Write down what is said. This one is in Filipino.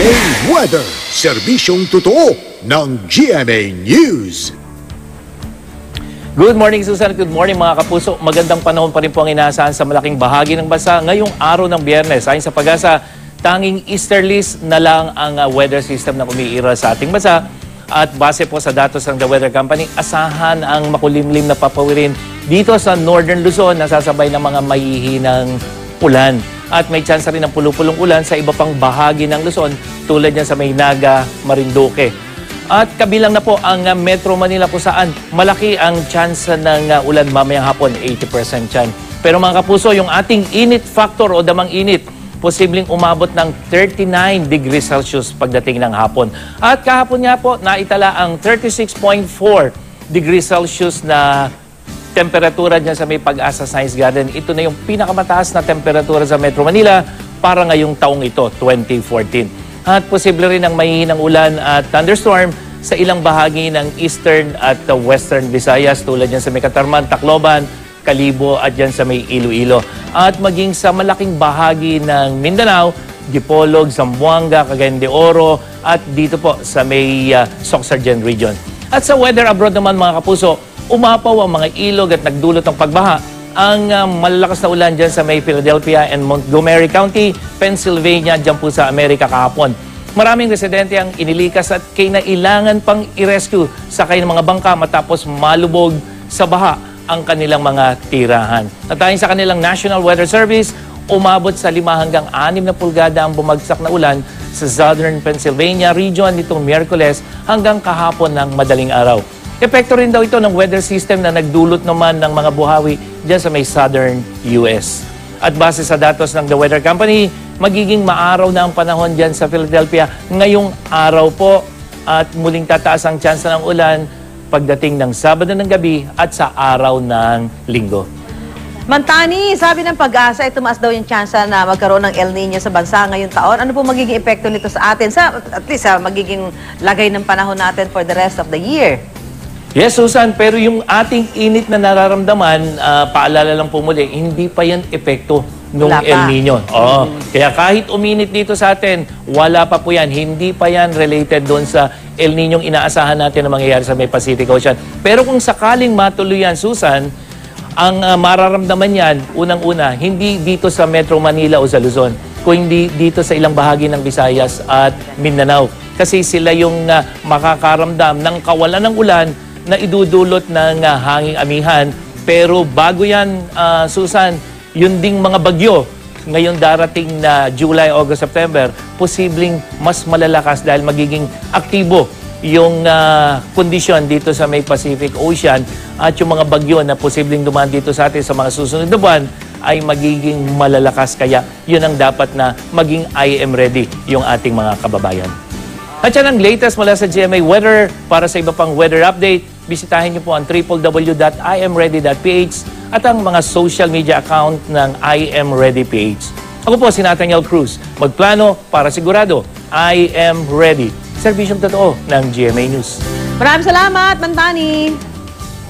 GMA Weather. Serbisyong totoo ng GMA News. Good morning, Susan. Good morning, mga kapuso. Magandang panahon pa rin po ang inaasahan sa malaking bahagi ng bansa ngayong araw ng Biyernes. Ayon sa Pag-asa, tanging easterlies na lang ang weather system na umiiral sa ating bansa. At base po sa datos ng The Weather Company, asahan ang makulimlim na papawirin dito sa Northern Luzon, nasasabay ng mga mahihinang ulan. At may tsansa rin ng pulupulong ulan sa iba pang bahagi ng Luzon tulad niyan sa Maynaga, Marinduque. At kabilang na po ang Metro Manila kung saan malaki ang tsansa ng ulan mamayang hapon, 80% yan. Pero mga kapuso, yung ating init factor o damang init, posibleng umabot ng 39 degrees Celsius pagdating ng hapon. At kahapon nga po, naitala ang 36.4 degrees Celsius na temperatura dyan sa may Pag-asa Science Garden. Ito na yung pinakamataas na temperatura sa Metro Manila para ngayong taong ito, 2014. At posible rin ang mahihinang ulan at thunderstorm sa ilang bahagi ng Eastern at Western Visayas tulad dyan sa may Catarman, Tacloban, Kalibo at dyan sa may Iloilo. At maging sa malaking bahagi ng Mindanao, Dipolog, Zamboanga, Cagayan de Oro at dito po sa may Soxargen region. At sa weather abroad naman mga kapuso, umapaw ang mga ilog at nagdulot ng pagbaha. Ang malalakas na ulan dyan sa may Philadelphia and Montgomery County, Pennsylvania, dyan po sa Amerika kahapon. Maraming residente ang inilikas at kinailangan pang i-rescue sa kanilang mga bangka matapos malubog sa baha ang kanilang mga tirahan. At ayon sa kanilang National Weather Service, umabot sa 5 hanggang 6 na pulgada ang bumagsak na ulan sa Southern Pennsylvania region nitong Miyerkules hanggang kahapon ng madaling araw. Epekto rin daw ito ng weather system na nagdulot naman ng mga buhawi dyan sa may Southern US. At base sa datos ng The Weather Company, magiging maaraw na ang panahon dyan sa Philadelphia ngayong araw po at muling tataas ang tsansa ng ulan pagdating ng Sabado ng gabi at sa araw ng Linggo. Mantani, sabi ng Pag-asa, tumaas daw yung tsansa na magkaroon ng El Nino sa bansa ngayong taon. Ano po magiging epekto nito sa atin? At least sa magiging lagay ng panahon natin for the rest of the year? Yes, Susan, pero yung ating init na nararamdaman, paalala lang po muli, hindi pa yan epekto ng El Nino. Kaya kahit uminit dito sa atin, wala pa po yan. Hindi pa yan related doon sa El Nino inaasahan natin na mangyayari sa may Pacific Ocean. Pero kung sakaling matuloy yan, Susan, ang mararamdaman yan, unang-una, hindi dito sa Metro Manila o sa Luzon, kundi dito sa ilang bahagi ng Visayas at Mindanao. Kasi sila yung makakaramdam ng kawalan ng ulan na idudulot ng hanging amihan. Pero bago yan, Susan, yun ding mga bagyo ngayon darating na July, August, September, posibleng mas malalakas dahil magiging aktibo yung kondisyon dito sa may Pacific Ocean at yung mga bagyo na posibleng dumaan dito sa atin sa mga susunod na buwan ay magiging malalakas. Kaya yun ang dapat na maging I am ready yung ating mga kababayan. At yan ang latest mula sa GMA Weather. Para sa iba pang weather update, bisitahin niyo po ang www.imready.ph at ang mga social media account ng I Am Ready PH. Ako po si Nathaniel Cruz. Magplano para sigurado, I am ready. Serbisyong totoo ng GMA News. Maraming salamat, Mantani!